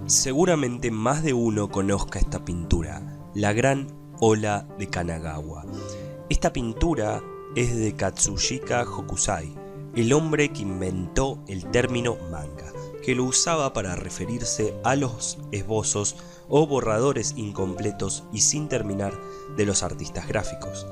Seguramente más de uno conozca esta pintura, la Gran Ola de Kanagawa. Esta pintura es de Katsushika Hokusai, el hombre que inventó el término manga, que lo usaba para referirse a los esbozos o borradores incompletos y sin terminar de los artistas gráficos.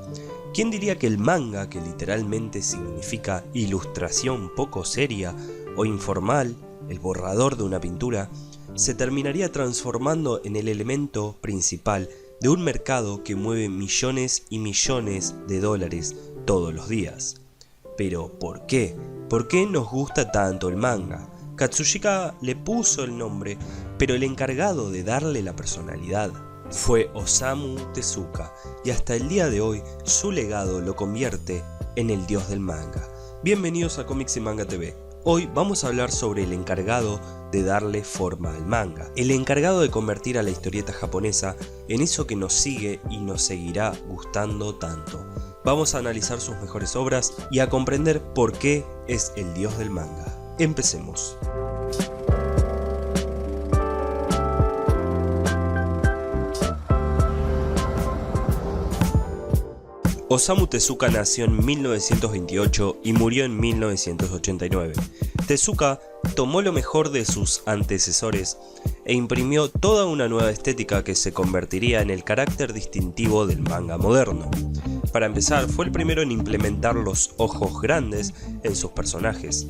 ¿Quién diría que el manga, que literalmente significa ilustración poco seria o informal, el borrador de una pintura, se terminaría transformando en el elemento principal de un mercado que mueve millones y millones de dólares todos los días? Pero ¿por qué? ¿Por qué nos gusta tanto el manga? Katsushika le puso el nombre, pero el encargado de darle la personalidad fue Osamu Tezuka, y hasta el día de hoy su legado lo convierte en el dios del manga. Bienvenidos a Comics y Manga TV. Hoy vamos a hablar sobre el encargado de darle forma al manga, el encargado de convertir a la historieta japonesa en eso que nos sigue y nos seguirá gustando tanto. Vamos a analizar sus mejores obras y a comprender por qué es el dios del manga. Empecemos. Osamu Tezuka nació en 1928 y murió en 1989. Tezuka tomó lo mejor de sus antecesores e imprimió toda una nueva estética que se convertiría en el carácter distintivo del manga moderno. Para empezar, fue el primero en implementar los ojos grandes en sus personajes.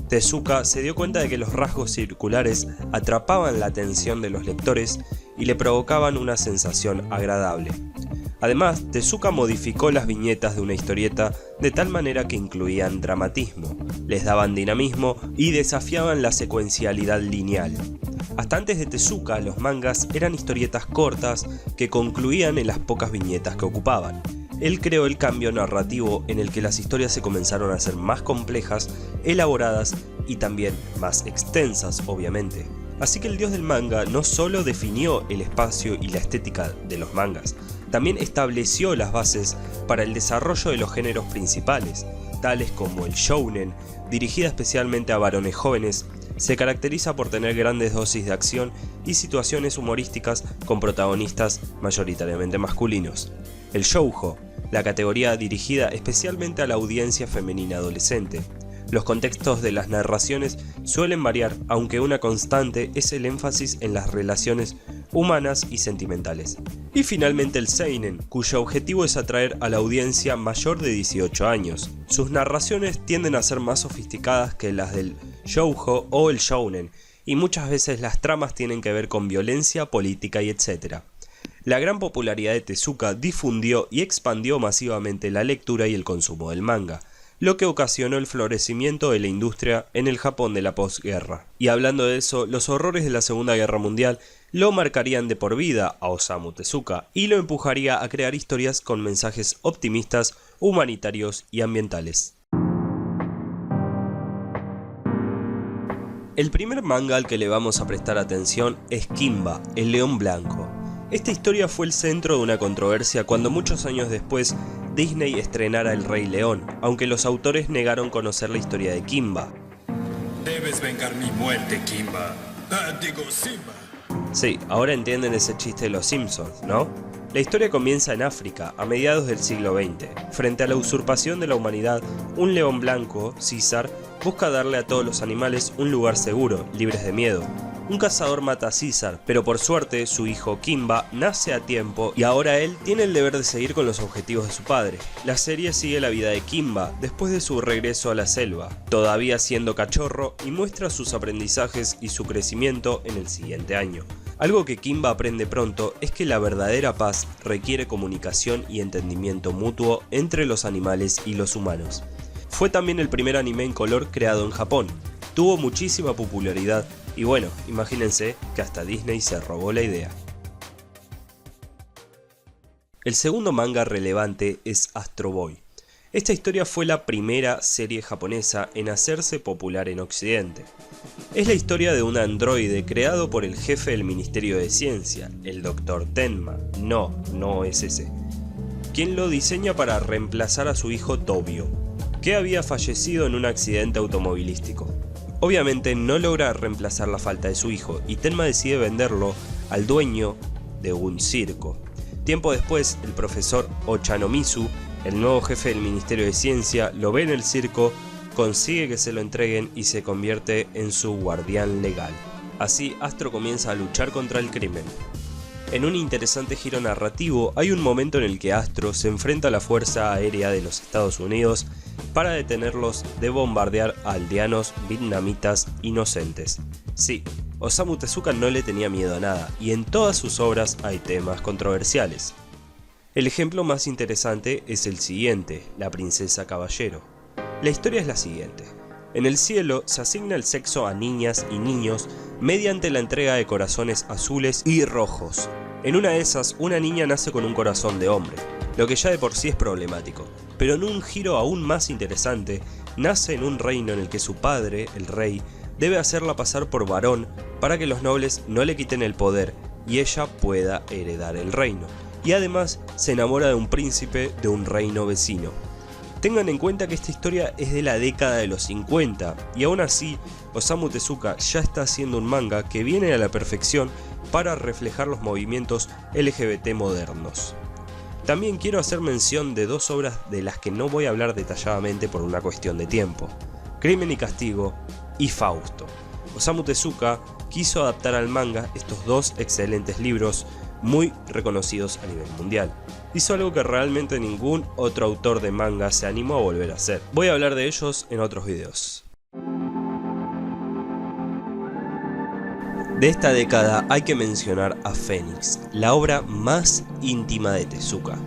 Tezuka se dio cuenta de que los rasgos circulares atrapaban la atención de los lectores y le provocaban una sensación agradable. Además, Tezuka modificó las viñetas de una historieta de tal manera que incluían dramatismo, les daban dinamismo y desafiaban la secuencialidad lineal. Hasta antes de Tezuka, los mangas eran historietas cortas que concluían en las pocas viñetas que ocupaban. Él creó el cambio narrativo en el que las historias se comenzaron a ser más complejas, elaboradas y también más extensas, obviamente. Así que el dios del manga no solo definió el espacio y la estética de los mangas, también estableció las bases para el desarrollo de los géneros principales, tales como el shounen, dirigida especialmente a varones jóvenes. Se caracteriza por tener grandes dosis de acción y situaciones humorísticas con protagonistas mayoritariamente masculinos. El shoujo, la categoría dirigida especialmente a la audiencia femenina adolescente. Los contextos de las narraciones suelen variar, aunque una constante es el énfasis en las relaciones humanas y sentimentales. Y finalmente el seinen, cuyo objetivo es atraer a la audiencia mayor de 18 años. Sus narraciones tienden a ser más sofisticadas que las del shoujo o el shounen, y muchas veces las tramas tienen que ver con violencia, política y etc. La gran popularidad de Tezuka difundió y expandió masivamente la lectura y el consumo del manga, lo que ocasionó el florecimiento de la industria en el Japón de la posguerra. Y hablando de eso, los horrores de la Segunda Guerra Mundial lo marcarían de por vida a Osamu Tezuka y lo empujaría a crear historias con mensajes optimistas, humanitarios y ambientales. El primer manga al que le vamos a prestar atención es Kimba, el león blanco. Esta historia fue el centro de una controversia cuando muchos años después Disney estrenara El Rey León, aunque los autores negaron conocer la historia de Kimba. Debes vengar mi muerte, Kimba. Digo, Simba. Sí, ahora entienden ese chiste de los Simpsons, ¿no? La historia comienza en África, a mediados del siglo XX. Frente a la usurpación de la humanidad, un león blanco, César, busca darle a todos los animales un lugar seguro, libres de miedo. Un cazador mata a César, pero por suerte su hijo Kimba nace a tiempo y ahora él tiene el deber de seguir con los objetivos de su padre. La serie sigue la vida de Kimba después de su regreso a la selva, todavía siendo cachorro, y muestra sus aprendizajes y su crecimiento en el siguiente año. Algo que Kimba aprende pronto es que la verdadera paz requiere comunicación y entendimiento mutuo entre los animales y los humanos. Fue también el primer anime en color creado en Japón. Tuvo muchísima popularidad y bueno, imagínense que hasta Disney se robó la idea. El segundo manga relevante es Astro Boy. Esta historia fue la primera serie japonesa en hacerse popular en Occidente. Es la historia de un androide creado por el jefe del Ministerio de Ciencia, el Dr. Tenma. No es ese. Quien lo diseña para reemplazar a su hijo Tobio, que había fallecido en un accidente automovilístico. Obviamente no logra reemplazar la falta de su hijo y Tenma decide venderlo al dueño de un circo. Tiempo después, el profesor Ochanomizu, el nuevo jefe del Ministerio de Ciencia, lo ve en el circo, consigue que se lo entreguen y se convierte en su guardián legal. Así, Astro comienza a luchar contra el crimen. En un interesante giro narrativo, hay un momento en el que Astro se enfrenta a la Fuerza Aérea de los Estados Unidos para detenerlos de bombardear a aldeanos vietnamitas inocentes. Sí, Osamu Tezuka no le tenía miedo a nada, y en todas sus obras hay temas controversiales. El ejemplo más interesante es el siguiente, La Princesa Caballero. La historia es la siguiente. En el cielo se asigna el sexo a niñas y niños mediante la entrega de corazones azules y rojos. En una de esas, una niña nace con un corazón de hombre, lo que ya de por sí es problemático. Pero en un giro aún más interesante, nace en un reino en el que su padre, el rey, debe hacerla pasar por varón para que los nobles no le quiten el poder y ella pueda heredar el reino. Y además se enamora de un príncipe de un reino vecino. Tengan en cuenta que esta historia es de la década de los 50 y aún así Osamu Tezuka ya está haciendo un manga que viene a la perfección para reflejar los movimientos LGBT modernos. También quiero hacer mención de dos obras de las que no voy a hablar detalladamente por una cuestión de tiempo: Crimen y Castigo y Fausto. Osamu Tezuka quiso adaptar al manga estos dos excelentes libros muy reconocidos a nivel mundial. Hizo algo que realmente ningún otro autor de manga se animó a volver a hacer. Voy a hablar de ellos en otros videos. De esta década hay que mencionar a Phoenix, la obra más íntima de Tezuka.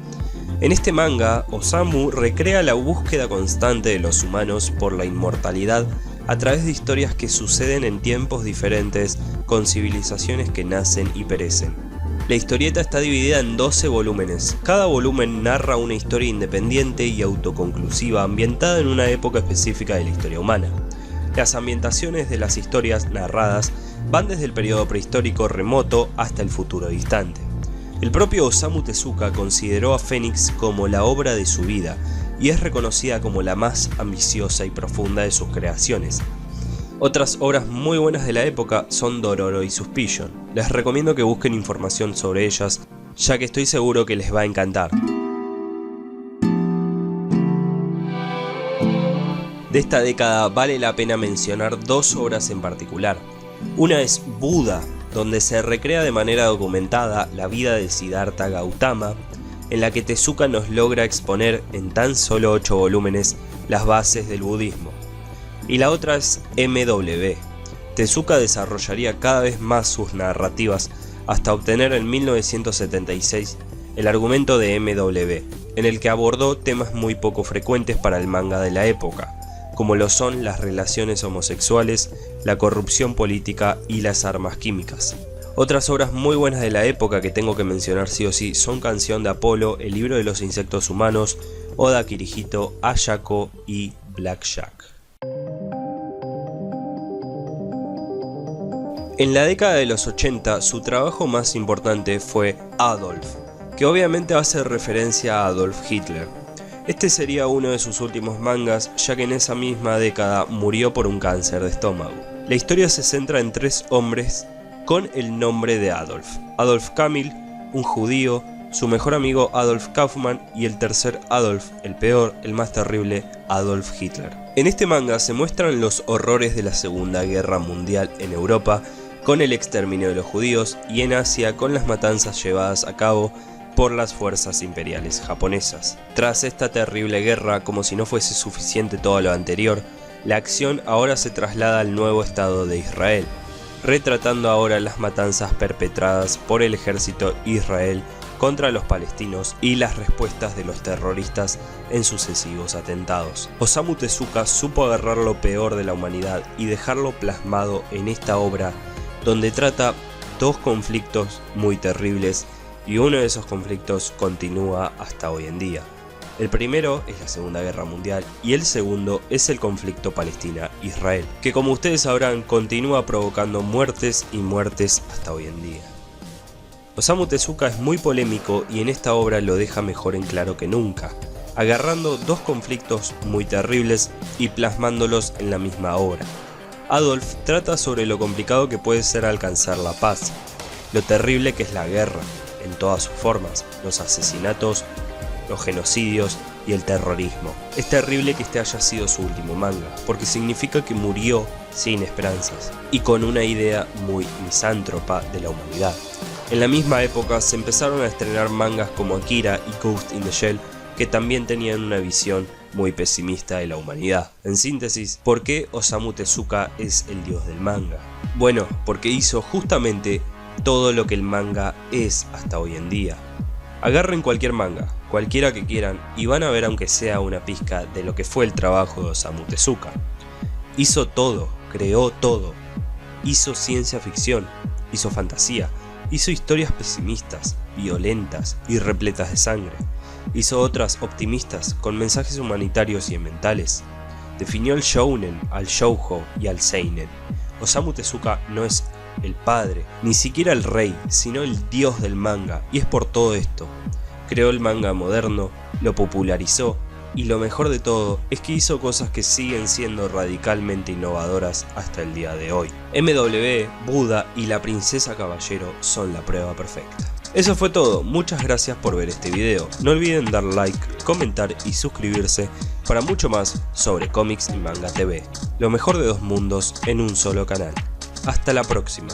En este manga, Osamu recrea la búsqueda constante de los humanos por la inmortalidad a través de historias que suceden en tiempos diferentes con civilizaciones que nacen y perecen. La historieta está dividida en 12 volúmenes. Cada volumen narra una historia independiente y autoconclusiva ambientada en una época específica de la historia humana. Las ambientaciones de las historias narradas van desde el periodo prehistórico remoto hasta el futuro distante. El propio Osamu Tezuka consideró a Phoenix como la obra de su vida y es reconocida como la más ambiciosa y profunda de sus creaciones. Otras obras muy buenas de la época son Dororo y Suspicion. Les recomiendo que busquen información sobre ellas, ya que estoy seguro que les va a encantar. De esta década vale la pena mencionar dos obras en particular. Una es Buda, donde se recrea de manera documentada la vida de Siddhartha Gautama, en la que Tezuka nos logra exponer en tan solo 8 volúmenes las bases del budismo. Y la otra es MW. Tezuka desarrollaría cada vez más sus narrativas hasta obtener en 1976 el argumento de MW, en el que abordó temas muy poco frecuentes para el manga de la época, como lo son las relaciones homosexuales, la corrupción política y las armas químicas. Otras obras muy buenas de la época que tengo que mencionar sí o sí son Canción de Apolo, El libro de los insectos humanos, Oda Kirihito, Ayako y Black Jack. En la década de los 80, su trabajo más importante fue Adolf, que obviamente hace referencia a Adolf Hitler. Este sería uno de sus últimos mangas, ya que en esa misma década murió por un cáncer de estómago. La historia se centra en 3 hombres con el nombre de Adolf: Adolf Kamil, un judío, su mejor amigo Adolf Kaufmann y el tercer Adolf, el peor, el más terrible, Adolf Hitler. En este manga se muestran los horrores de la Segunda Guerra Mundial en Europa, con el exterminio de los judíos, y en Asia con las matanzas llevadas a cabo por las fuerzas imperiales japonesas. Tras esta terrible guerra, como si no fuese suficiente todo lo anterior, la acción ahora se traslada al nuevo Estado de Israel, retratando ahora las matanzas perpetradas por el ejército Israel contra los palestinos y las respuestas de los terroristas en sucesivos atentados. Osamu Tezuka supo agarrar lo peor de la humanidad y dejarlo plasmado en esta obra, donde trata 2 conflictos muy terribles, y uno de esos conflictos continúa hasta hoy en día. El primero es la Segunda Guerra Mundial y el segundo es el conflicto Palestina-Israel, que como ustedes sabrán continúa provocando muertes y muertes hasta hoy en día. Osamu Tezuka es muy polémico y en esta obra lo deja mejor en claro que nunca, agarrando 2 conflictos muy terribles y plasmándolos en la misma obra. Adolf trata sobre lo complicado que puede ser alcanzar la paz, lo terrible que es la guerra, en todas sus formas, los asesinatos, los genocidios y el terrorismo. Es terrible que este haya sido su último manga, porque significa que murió sin esperanzas y con una idea muy misántropa de la humanidad. En la misma época se empezaron a estrenar mangas como Akira y Ghost in the Shell, que también tenían una visión muy pesimista de la humanidad. En síntesis, ¿por qué Osamu Tezuka es el dios del manga? Bueno, porque hizo justamente todo lo que el manga es hasta hoy en día. Agarren cualquier manga, cualquiera que quieran, y van a ver aunque sea una pizca de lo que fue el trabajo de Osamu Tezuka. Hizo todo, creó todo. Hizo ciencia ficción, hizo fantasía, hizo historias pesimistas, violentas y repletas de sangre. Hizo otras optimistas con mensajes humanitarios y ambientales. Definió el shounen, al shoujo y al seinen. Osamu Tezuka no es el padre, ni siquiera el rey, sino el dios del manga, y es por todo esto. Creó el manga moderno, lo popularizó, y lo mejor de todo es que hizo cosas que siguen siendo radicalmente innovadoras hasta el día de hoy. MW, Buda y la princesa caballero son la prueba perfecta. Eso fue todo, muchas gracias por ver este video. No olviden dar like, comentar y suscribirse para mucho más sobre cómics y manga TV. Lo mejor de dos mundos en un solo canal. Hasta la próxima.